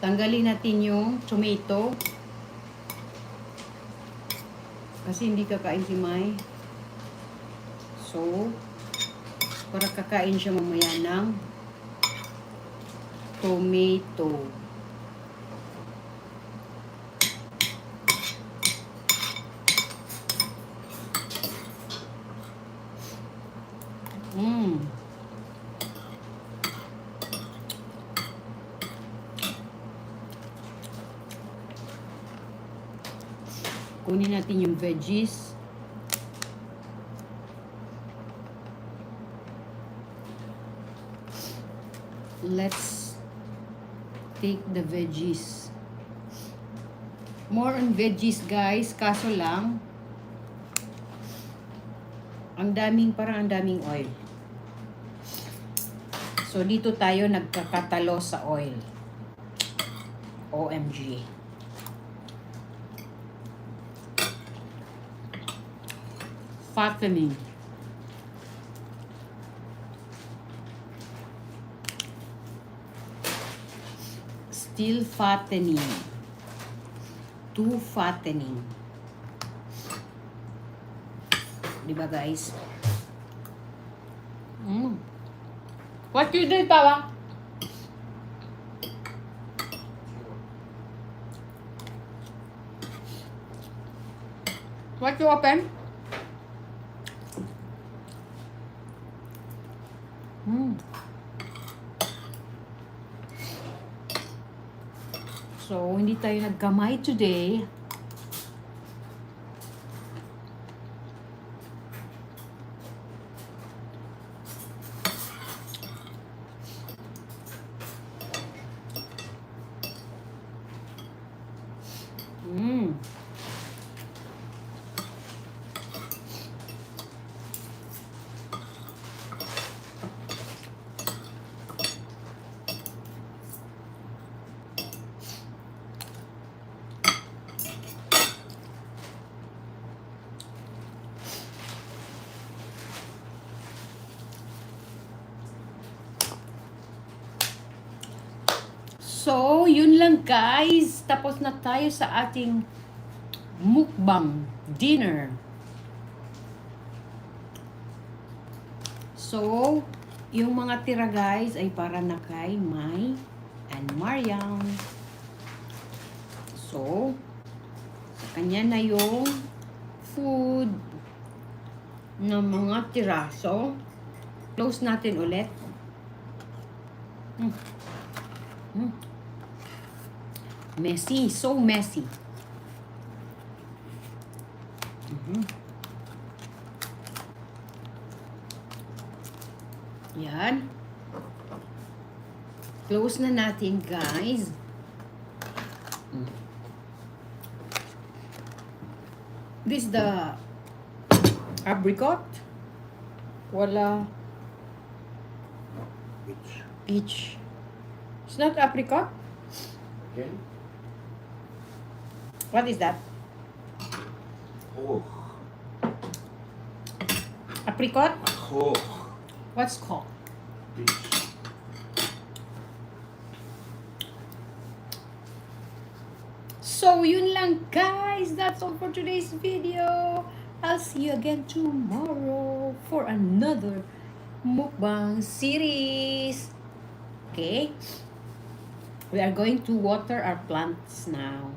Tanggalin natin yung tomato. Kasi hindi kakain si Mai. So, para kakain siya mamaya ng tomato. Kunin natin yung veggies. Let's take the veggies. More on veggies, guys. Kaso lang, parang ang daming oil. So, dito tayo nagkakatalo sa oil. OMG. Fattening. Still fattening. Too fattening. Diba, guys? What you did, Papa? What you open? So, hindi tayo nagkamay today. So, yun lang guys. Tapos na tayo sa ating mukbang dinner. So, yung mga tira guys ay para na kay Mai and Mariam. So, sa kanya na yung food ng mga tira. So, close natin ulit. Messy, so messy. Yan. Close na natin, guys. This is the apricot. Wala. Peach. It's not apricot. Okay. What is that? Oh. Apricot? Oh. What's called? Peach. So, yun lang guys. That's all for today's video. I'll see you again tomorrow for another mukbang series. Okay? We are going to water our plants now.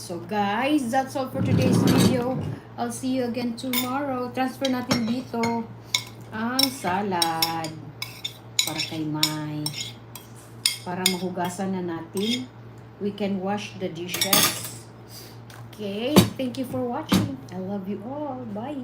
So guys, that's all for today's video. I'll see you again tomorrow. Transfer natin dito ang salad para kay Mai. Para mahugasan na natin. We can wash the dishes. Okay, thank you for watching. I love you all. Bye.